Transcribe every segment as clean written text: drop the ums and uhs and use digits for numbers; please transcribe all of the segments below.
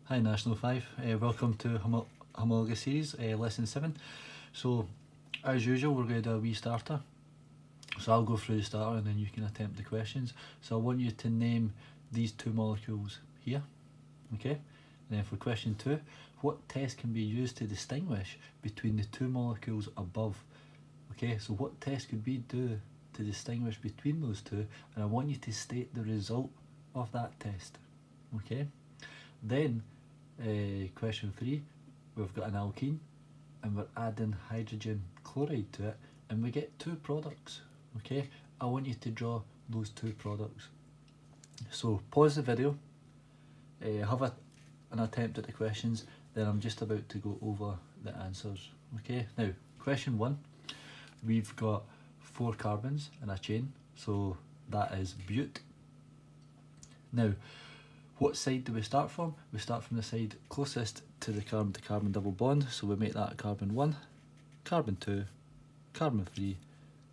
Hi National 5, welcome to Homologous Series Lesson 7. So as usual we're going to do a wee starter. So I'll go through the starter and then you can attempt the questions. So I want you to name these two molecules here, okay? And then for question 2, what test can be used to distinguish between the two molecules above? Okay, so what test could we do to distinguish between those two? And I want you to state the result of that test, okay? Then question 3, we've got an alkene and we're adding hydrogen chloride to it and we get two products, okay? I want you to draw those two products. So pause the video, have an attempt at the questions, then I'm just about to go over the answers, okay? Now, question 1, we've got 4 carbons in a chain, so that is bute. Now, what side do we start from? We start from the side closest to the carbon-to-carbon double bond, so we make that carbon 1, carbon 2, carbon 3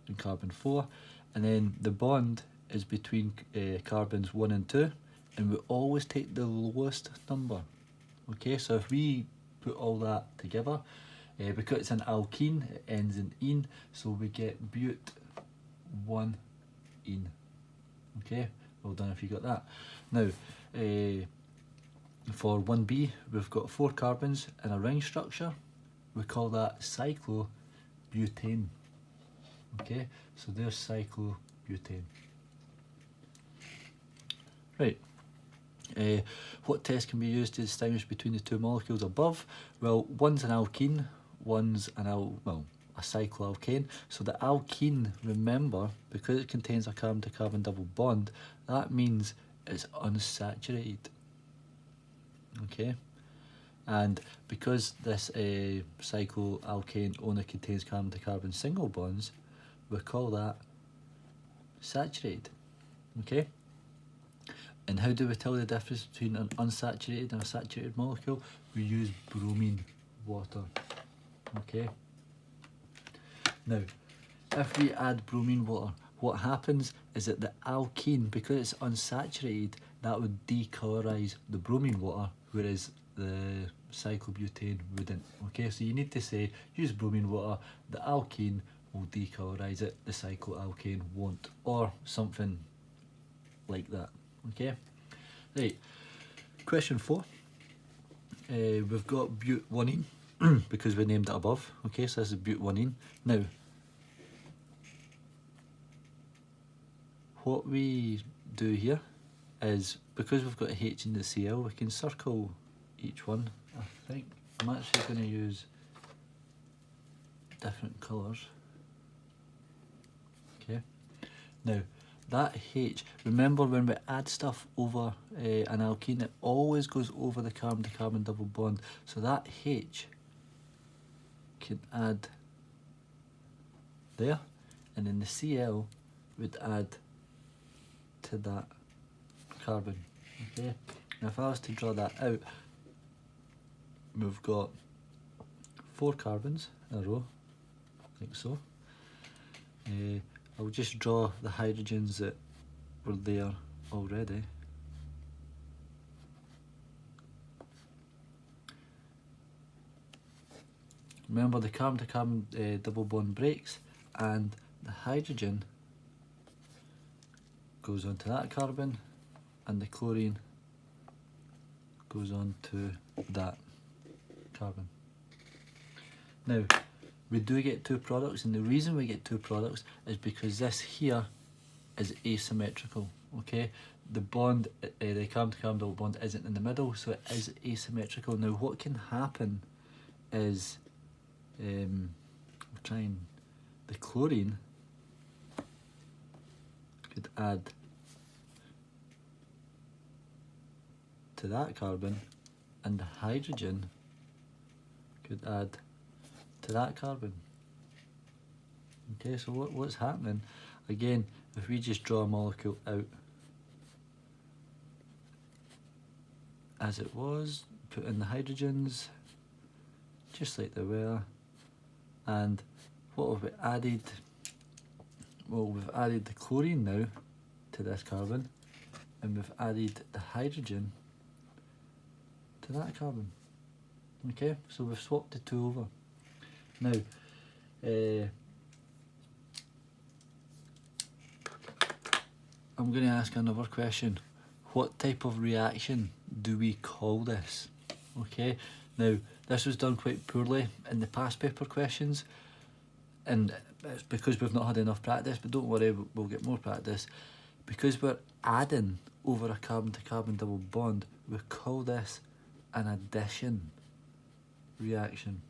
and carbon 4, and then the bond is between carbons 1 and 2, and we always take the lowest number. Okay, so if we put all that together, because it's an alkene, it ends in -ene, so we get bute 1-ene. Okay, well done if you got that. Now, for 1b, we've got 4 carbons in a ring structure. We call that cyclobutane. Okay, so there's cyclobutane. Right. What test can be used to distinguish between the two molecules above? Well, one's an alkene, one's a cycloalkane. So the alkene, remember, because it contains a carbon-to-carbon double bond, that means it's unsaturated. Okay, and because this cycloalkane only contains carbon-to-carbon single bonds, we call that saturated. Okay, and how do we tell the difference between an unsaturated and a saturated molecule? We use bromine water. Okay, now if we add bromine water, what happens is that the alkene, because it's unsaturated, that would decolorise the bromine water, whereas the cyclobutane wouldn't. Okay, so you need to say use bromine water, the alkene will decolorise it, the cycloalkane won't, or something like that. Okay, right, question 4, we've got bute 1-ene because we named it above. Okay, so this is bute 1-ene. Now, what we do here is, because we've got a H in the Cl, we can circle each one. I think I'm actually going to use different colours. Okay, now that H, remember when we add stuff over an alkene, it always goes over the carbon-to-carbon double bond, so that H can add there, and then the Cl would add to that carbon. Okay, now if I was to draw that out, we've got 4 carbons in a row, like so. I'll just draw the hydrogens that were there already. Remember, the carbon-to-carbon double bond breaks and the hydrogen goes onto that carbon and the chlorine goes on to that carbon. Now, we do get 2 products, and the reason we get 2 products is because this here is asymmetrical. Okay, the bond, the carbon-to-carbon double bond isn't in the middle, so it is asymmetrical. Now, what can happen is, the chlorine could add to that carbon, and the hydrogen could add to that carbon. Okay, so what's happening? Again, if we just draw a molecule out as it was, put in the hydrogens just like they were, and what have we added? Well, we've added the chlorine now to this carbon, and we've added the hydrogen to that carbon. Okay, so we've swapped the 2 over. Now, I'm going to ask another question. What type of reaction do we call this? Okay, now this was done quite poorly in the past paper questions, and it's because we've not had enough practice, but don't worry, we'll get more practice. Because we're adding over a carbon-to-carbon double bond, we call this an addition reaction.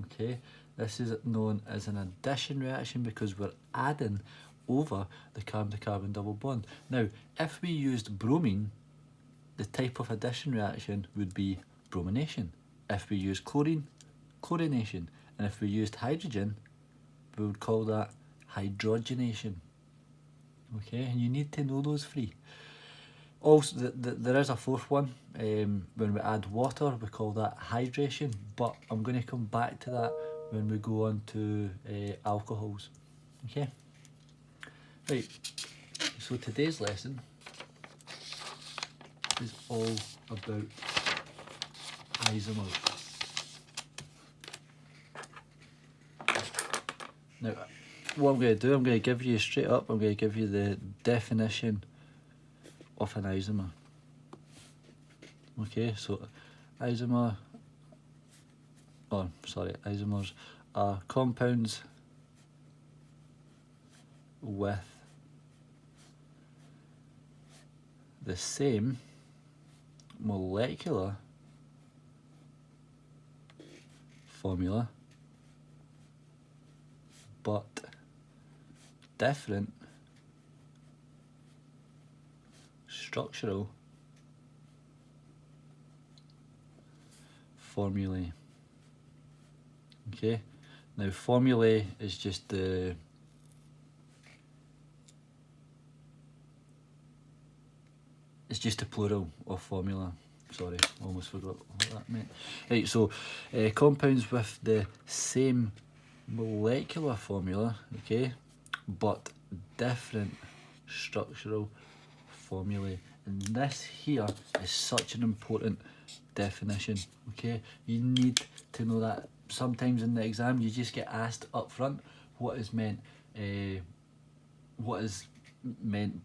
Okay, this is known as an addition reaction because we're adding over the carbon-to-carbon double bond. Now, if we used bromine, the type of addition reaction would be bromination. If we used chlorine, chlorination. And if we used hydrogen, we would call that hydrogenation. Okay, and you need to know those 3. Also, there is a 4th one. When we add water, we call that hydration, but I'm going to come back to that when we go on to alcohols. Okay? Right, so today's lesson is all about isomers. Now, what I'm going to do, I'm going to give you straight up, I'm going to give you the definition of an isomer. Okay, so isomers are compounds with the same molecular formula but different structural formulae. Okay, now formulae is just the plural of formula. Sorry, almost forgot what that meant. Right, so compounds with the same molecular formula, okay, but different structural formulae. And this here is such an important definition, okay? You need to know that. Sometimes in the exam you just get asked up front what is meant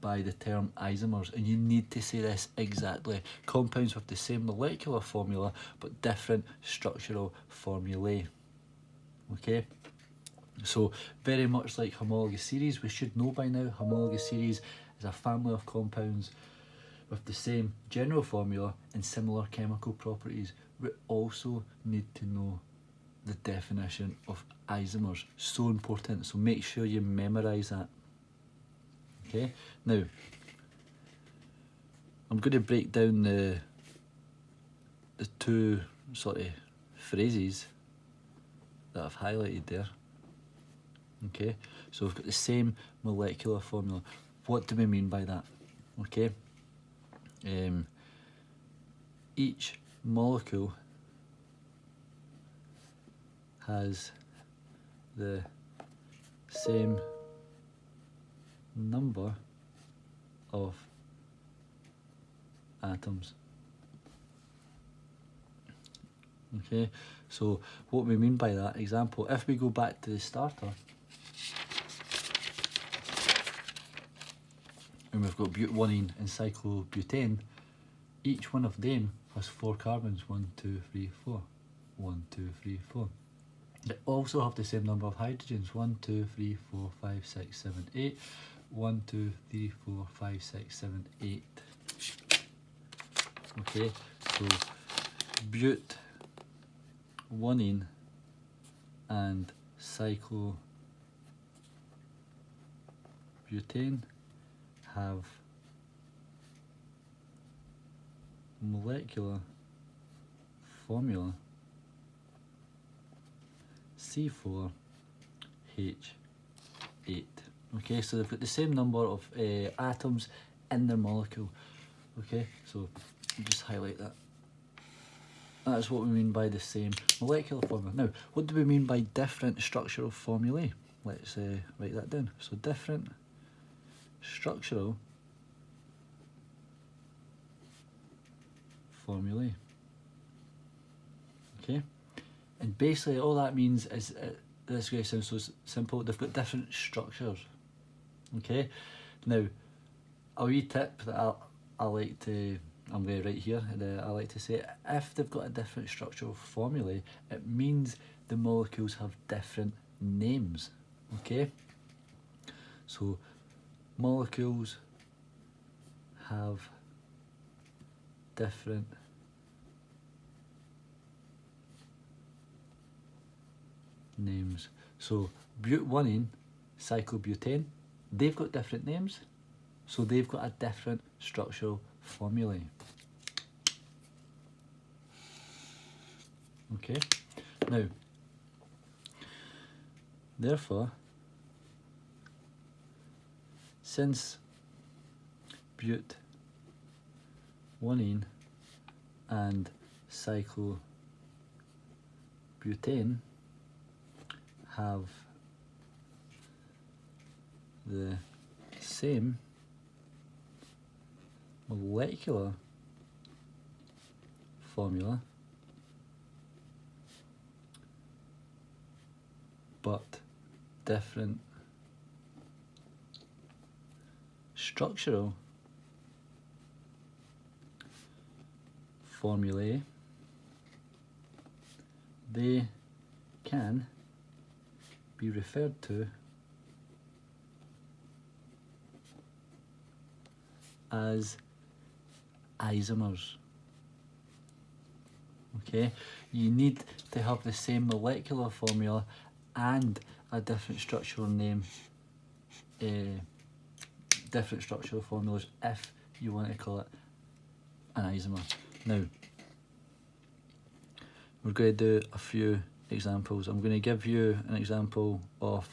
by the term isomers, and you need to say this exactly. Compounds with the same molecular formula but different structural formulae. Okay, so very much like homologous series, we should know by now homologous series is a family of compounds with the same general formula and similar chemical properties. We also need to know the definition of isomers. So important, so make sure you memorise that. Okay, now I'm going to break down the 2 sort of phrases that I've highlighted there. Okay, so we've got the same molecular formula. What do we mean by that? Okay, each molecule has the same number of atoms. Okay, so what we mean by that, example, if we go back to the starter and we've got butanene and cyclobutane, each one of them has 4 carbons, 1, 2, 3, 4. 1, 2, 3, 4. They also have the same number of hydrogens, 1, 2, 3, 4, 5, 6, 7, 8. 1, 2, 3, 4, 5, 6, 7, 8. Okay, so butanene and cyclobutane have molecular formula C4H8. Okay, so they've got the same number of atoms in their molecule. Okay, so just highlight that. That's what we mean by the same molecular formula. Now, what do we mean by different structural formulae? Let's write that down. So different structural formulae. Okay, and basically all that means is, this is going to sound so simple, they've got different structures. Okay, now a wee tip that I like to, I'm going to write here, I like to say, if they've got a different structural formulae, it means the molecules have different names. Okay, so molecules have different names. So but-1-ene, cyclobutane, they've got different names, so they've got a different structural formulae. Okay, now therefore, since but-1-ene and cyclobutane have the same molecular formula but different structural formulae, they can be referred to as isomers. Okay, you need to have the same molecular formula and a different structural name, different structural formulas if you want to call it an isomer. Now, we're going to do a few examples. I'm going to give you an example of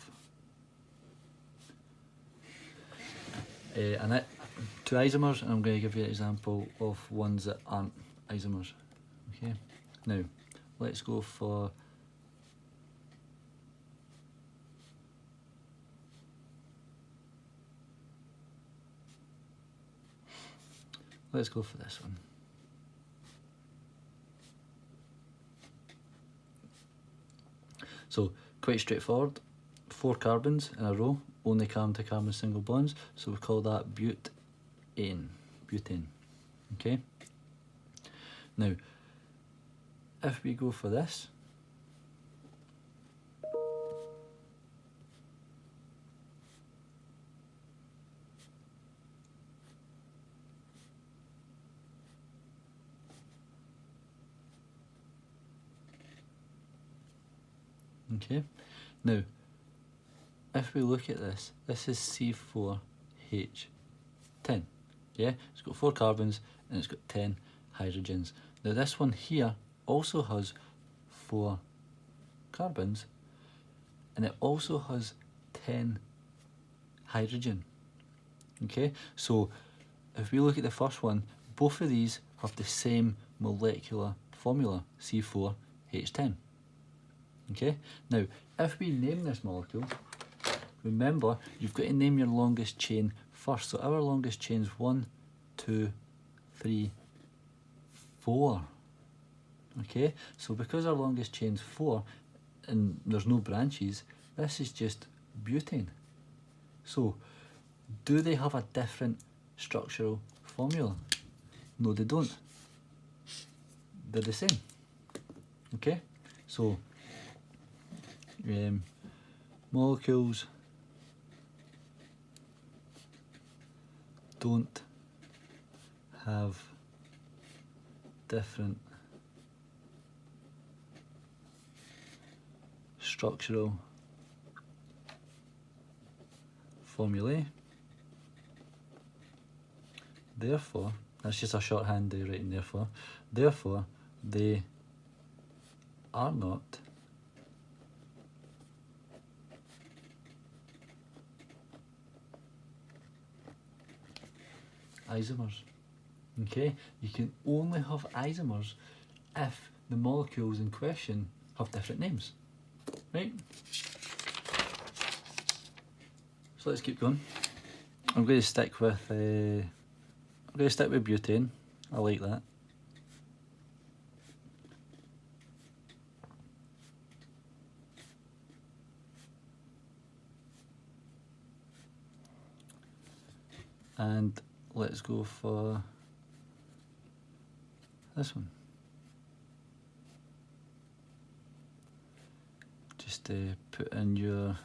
two isomers, and I'm going to give you an example of ones that aren't isomers. Okay, now let's go for this one. So quite straightforward, 4 carbons in a row, only carbon to carbon single bonds, so we call that butane. Okay, now if we go for this, okay, now if we look at this, this is C4H10. Yeah, it's got 4 carbons and it's got 10 hydrogens. Now this one here also has 4 carbons and it also has 10 hydrogen. Okay, so if we look at the first one, both of these have the same molecular formula, C4H10. Okay, now if we name this molecule, remember you've got to name your longest chain first. So our longest chain is 1, 2, 3, 4. Okay, so because our longest chain is 4 and there's no branches, this is just butane. So do they have a different structural formula? No, they don't. They're the same. Okay, so molecules don't have different structural formulae. Therefore, that's just a shorthand of writing therefore. Therefore, they are not isomers. Okay, you can only have isomers if the molecules in question have different names, right? So let's keep going. I'm going to stick with butane. I like that. And let's go for this one. Just put in your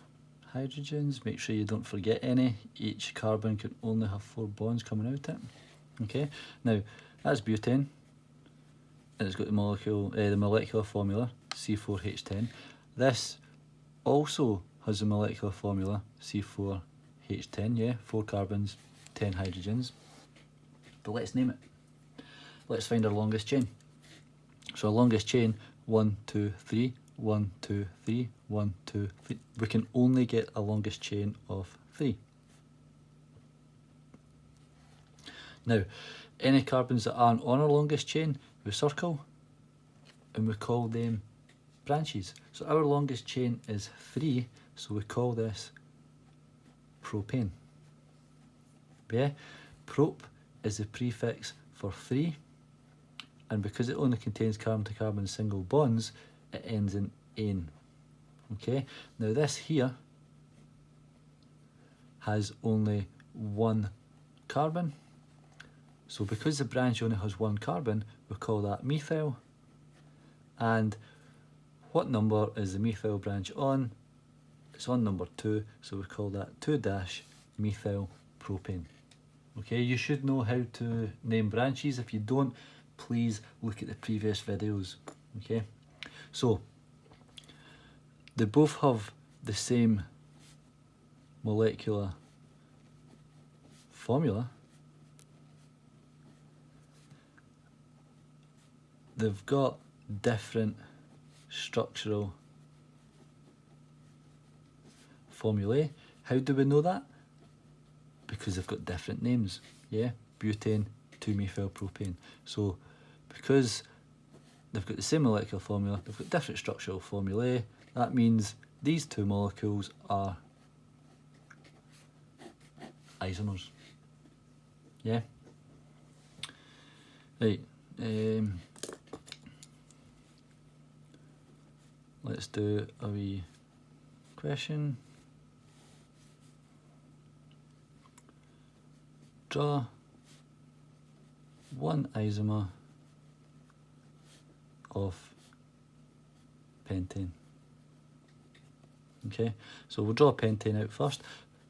hydrogens, make sure you don't forget any. Each carbon can only have 4 bonds coming out it. Okay, now that's butane, and it's got the molecular formula C4H10. This also has a molecular formula C4H10, yeah, 4 carbons, 10 hydrogens. But let's name it. Let's find our longest chain. So our longest chain, 1, 2, 3, 1, 2, 3, 1, 2, 3. We can only get a longest chain of 3. Now, any carbons that aren't on our longest chain, we circle and we call them branches. So our longest chain is 3, so we call this propane. Yeah, prop is the prefix for 3, and because it only contains carbon-to-carbon single bonds, it ends in ane. Okay, now this here has only 1 carbon, so because the branch only has 1 carbon, we call that methyl. And what number is the methyl branch on? It's on number 2, so we call that 2-methyl propane. Okay, you should know how to name branches. If you don't, please look at the previous videos. Okay, so they both have the same molecular formula. They've got different structural formulae. How do we know that? Because they've got different names. Yeah, butane, 2-methylpropane. So because they've got the same molecular formula, they've got different structural formulae. That means these 2 molecules are isomers. Yeah. Right. Let's do a wee question. Draw one isomer of pentane. Okay, so we'll draw pentane out first.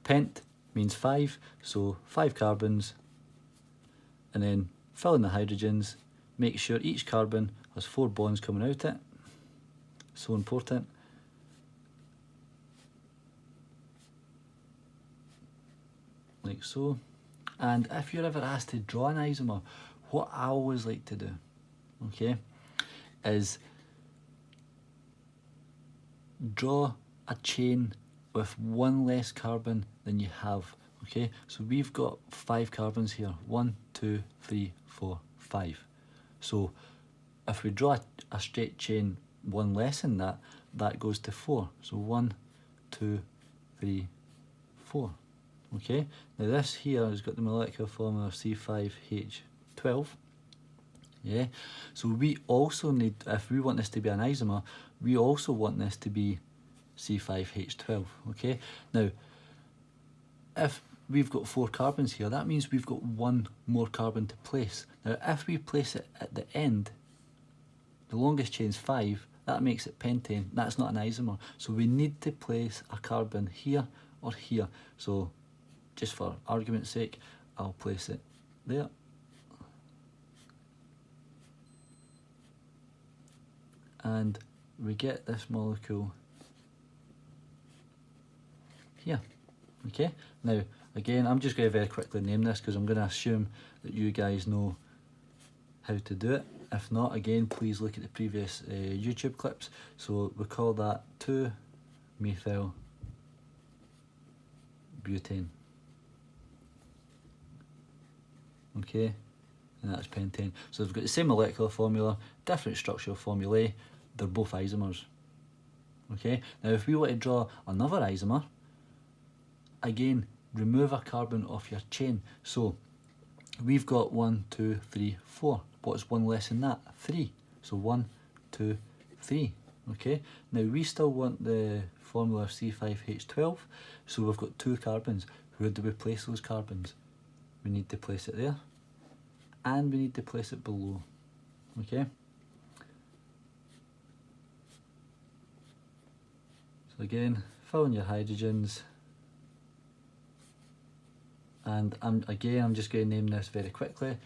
Pent means 5, so 5 carbons, and then fill in the hydrogens. Make sure each carbon has 4 bonds coming out it. So important. Like so. And if you're ever asked to draw an isomer, what I always like to do, okay, is draw a chain with 1 less carbon than you have. Okay, so we've got 5 carbons here. 1, 2, 3, 4, 5. So if we draw a straight chain 1 less than that, that goes to 4. So 1, 2, 3, 4. Okay, now this here has got the molecular formula C5H12. Yeah, so we also need, if we want this to be an isomer, we also want this to be C5H12. Okay, now if we've got 4 carbons here, that means we've got 1 more carbon to place. Now if we place it at the end, the longest chain's 5, that makes it pentane. That's not an isomer, so we need to place a carbon here or here. So just for argument's sake, I'll place it there. And we get this molecule here. Okay, now again, I'm just going to very quickly name this because I'm going to assume that you guys know how to do it. If not, again, please look at the previous YouTube clips. So we call that 2-methyl butane. Okay, and that's pentane. So they've got the same molecular formula, different structural formulae, they're both isomers. Okay, now if we want to draw another isomer, again, remove a carbon off your chain. So we've got 1, 2, 3, 4. What's 1 less than that? 3. So 1, 2, 3. Okay, now we still want the formula C5H12, so we've got 2 carbons. Where do we place those carbons? we need to place it there, and we need to place it below. Okay? So again, fill in your hydrogens, and I'm just going to name this very quickly.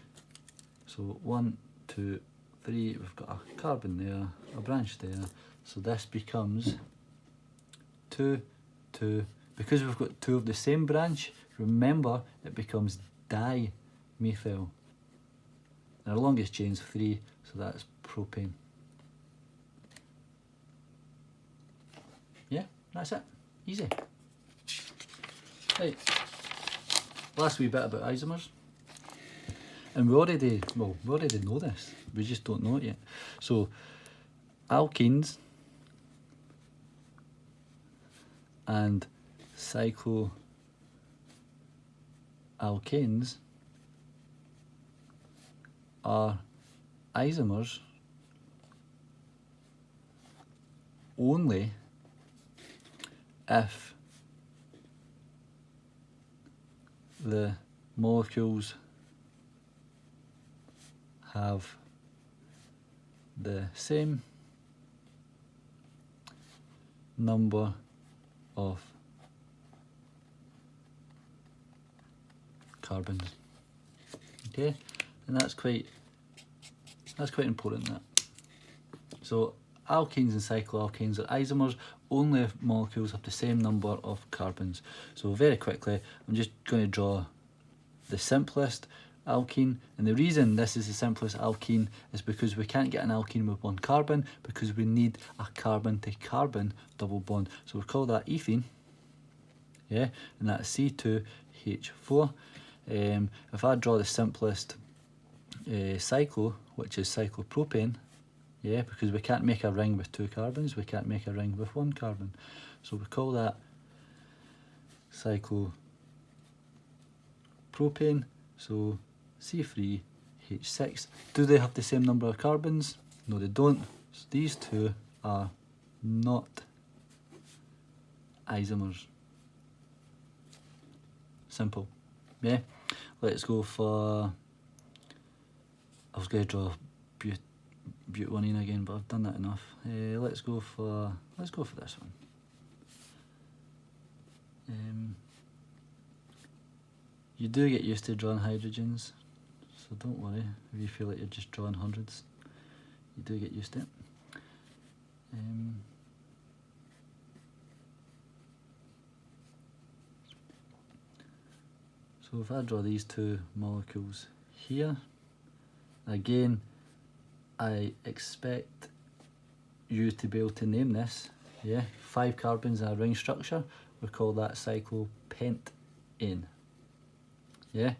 So 1, 2, 3, we've got a carbon there, a branch there, so this becomes 2, 2, because we've got 2 of the same branch, remember it becomes dimethyl. And our longest chain is 3, so that's propane. Yeah, that's it. Easy. Right. Last wee bit about isomers. And we already know this. We just don't know it yet. So, alkenes and cycloalkanes are isomers only if the molecules have the same number of carbons. Okay, and that's quite important, that. So alkenes and cycloalkanes are isomers only if molecules have the same number of carbons. So very quickly, I'm just going to draw the simplest alkene, and the reason this is the simplest alkene is because we can't get an alkene with one carbon because we need a carbon to carbon double bond. So we'll call that ethene, yeah, and that's C2H4. If I draw the simplest cyclo, which is cyclopropane, yeah, because we can't make a ring with 2 carbons, we can't make a ring with 1 carbon, so we call that cyclopropane. So C3H6. Do they have the same number of carbons? No, they don't. So these two are not isomers. Simple. Yeah. Let's go for. I was going to draw butylene again, but I've done that enough. Let's go for this one. You do get used to drawing hydrogens, so don't worry if you feel like you're just drawing hundreds. You do get used to it. So if I draw these 2 molecules here, again, I expect you to be able to name this. Yeah, 5 carbons in a ring structure. We call that cyclopentane. Yeah,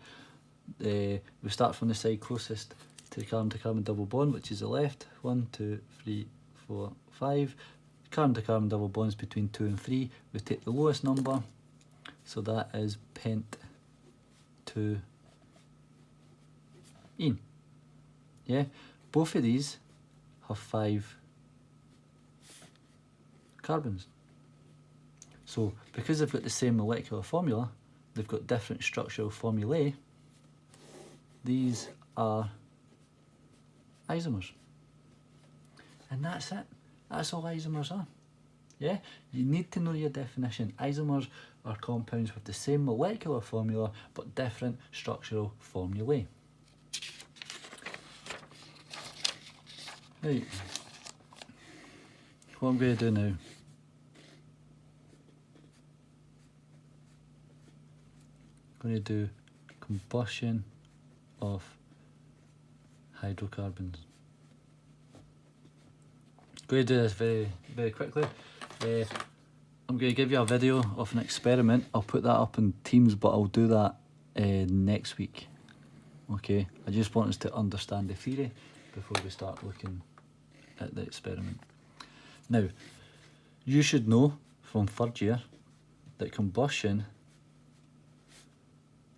we start from the side closest to carbon double bond, which is the left. 1, 2, 3, 4, 5. Carbon to carbon double bonds between 2 and 3. We take the lowest number, so that is pent-2-ene. Yeah, both of these have 5 carbons. So because they've got the same molecular formula, they've got different structural formulae, these are isomers. And that's it. That's all isomers are. Yeah? You need to know your definition. Isomers are compounds with the same molecular formula but different structural formulae. Right. What I'm going to do now, I'm going to do combustion of hydrocarbons. I'm going to do this very, very quickly. I'm going to give you a video of an experiment. I'll put that up in Teams, but I'll do that next week. Okay, I just want us to understand the theory before we start looking at the experiment. Now, you should know from 3rd year that combustion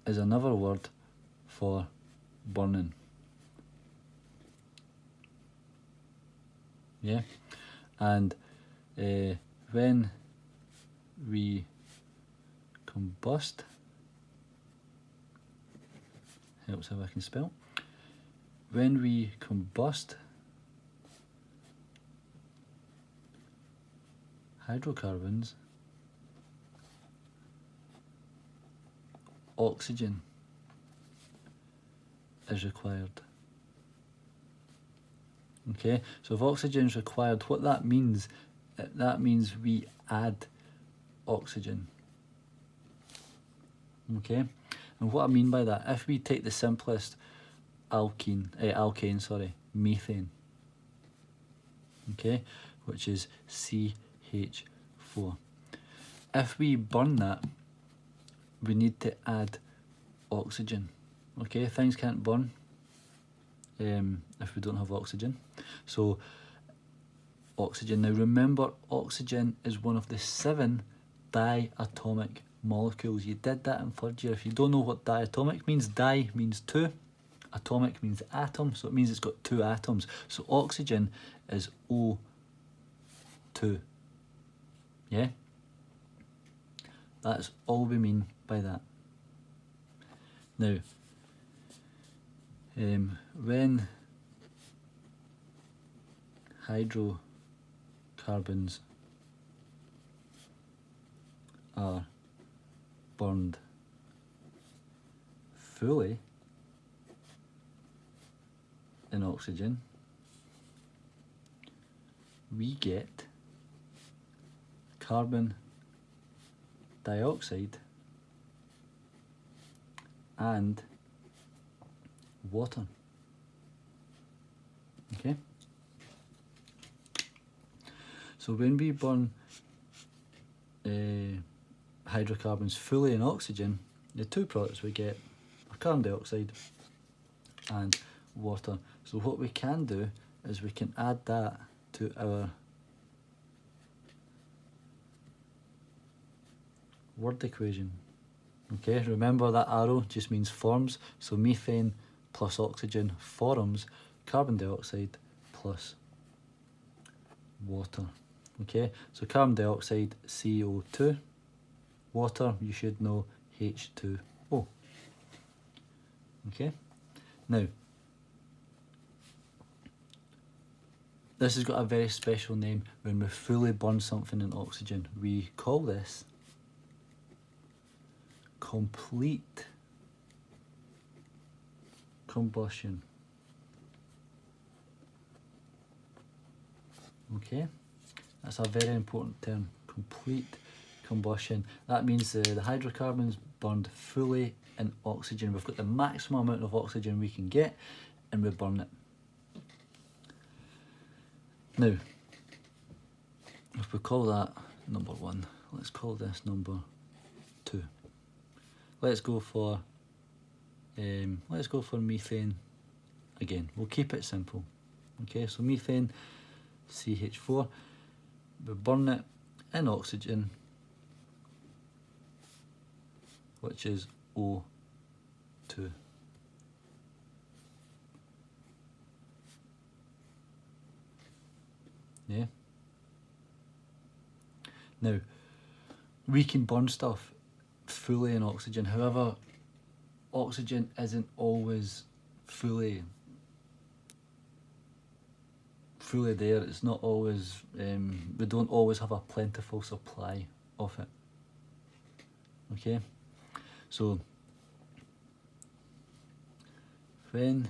is another word for burning. Yeah, and when we combust, helps if I can spell. When we combust hydrocarbons, oxygen is required. Okay, so if oxygen is required, what that means we add oxygen. Okay, and what I mean by that, if we take the simplest alkyne, methane, okay, which is CH4. If we burn that, we need to add oxygen. Okay, things can't burn if we don't have oxygen. So oxygen. Now remember, oxygen is one of the 7 diatomic molecules. You did that in 3rd year. If you don't know what diatomic means, di means 2, atomic means atom, so it means it's got 2 atoms. So oxygen is O2. Yeah? That's all we mean by that. Now, when hydrocarbons are burned fully in oxygen, we get carbon dioxide and water. Okay? So when we burn hydrocarbons fully in oxygen, the 2 products we get are carbon dioxide and water. So what we can do is we can add that to our word equation. Okay, remember that arrow just means forms, so methane plus oxygen forms carbon dioxide plus water. Okay, so carbon dioxide CO2, water you should know H2O. Okay, now this has got a very special name. When we fully burn something in oxygen, we call this complete combustion. Okay, that's a very important term, complete combustion. That means the hydrocarbons burned fully in oxygen. We've got the maximum amount of oxygen we can get and we burn it. Now, if we call that number 1, let's call this number 2. Let's go for methane again. We'll keep it simple. Okay, so methane, CH4. We burn it in oxygen, which is O2. Yeah. Now, we can burn stuff fully in oxygen. However, oxygen isn't always fully there. It's not always, we don't always have a plentiful supply of it. Okay, so when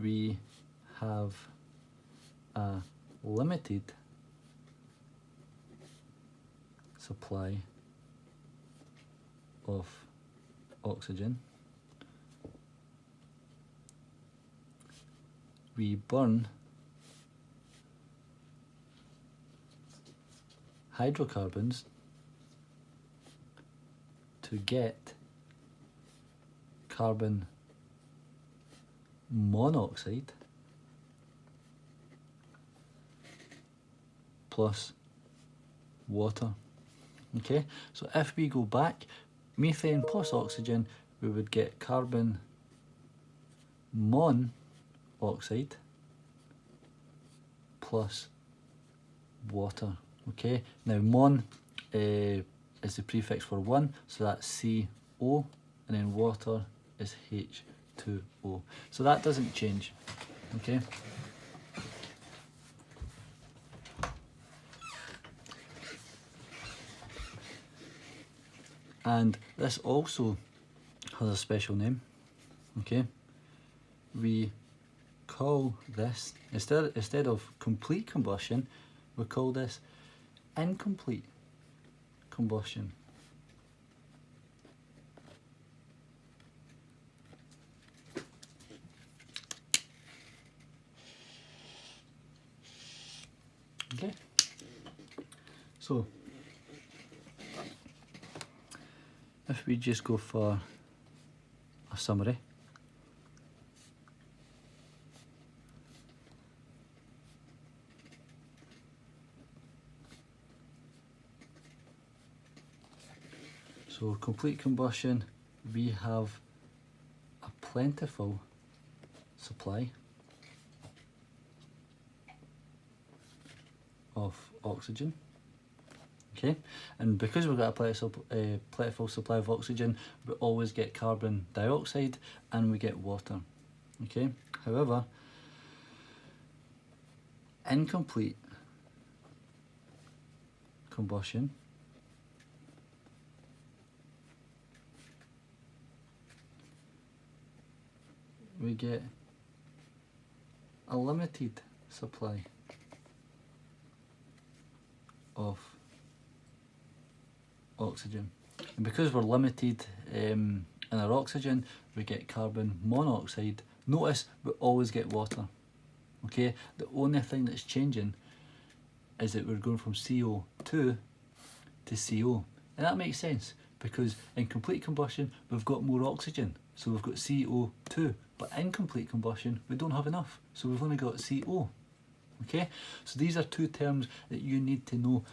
we have a limited supply of oxygen, we burn hydrocarbons to get carbon monoxide plus water. Okay, so if we go back, methane plus oxygen, we would get carbon monoxide plus water. Okay, now mon is the prefix for 1, so that's CO, and then water is CO2O. So that doesn't change, okay? And this also has a special name, okay? We call this, instead of complete combustion, we call this incomplete combustion. Okay, so if we just go for a summary, so complete combustion, we have a plentiful supply of oxygen, okay, and because we've got a plentiful supply of oxygen, we always get carbon dioxide and we get water, okay. However, incomplete combustion, we get a limited supply of oxygen, and because we're limited in our oxygen, we get carbon monoxide. Notice we always get water, okay. The only thing that's changing is that we're going from CO2 to CO, and that makes sense because in complete combustion we've got more oxygen, so we've got CO2, but in complete combustion we don't have enough, so we've only got CO. Okay, so these are two terms that you need to know.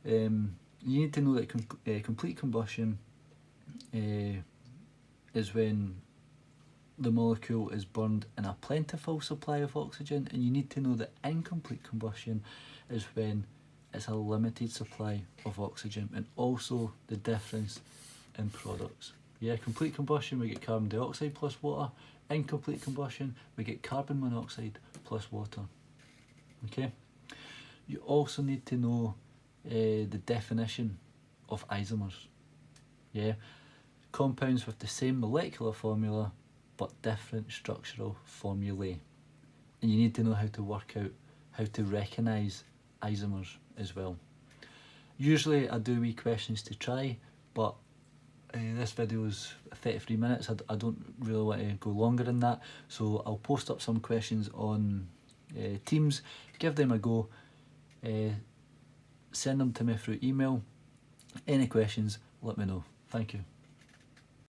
You need to know that complete combustion is when the molecule is burned in a plentiful supply of oxygen, and you need to know that incomplete combustion is when it's a limited supply of oxygen, and also the difference in products. Yeah, complete combustion we get carbon dioxide plus water. Incomplete combustion we get carbon monoxide plus water. Okay, you also need to know the definition of isomers. Yeah, compounds with the same molecular formula but different structural formulae, and you need to know how to work out how to recognise isomers as well. Usually I do wee questions to try, but this video is 33 minutes. I don't really want to go longer than that, so I'll post up some questions on Teams. Give them a go, send them to me through email. Any questions, let me know. Thank you.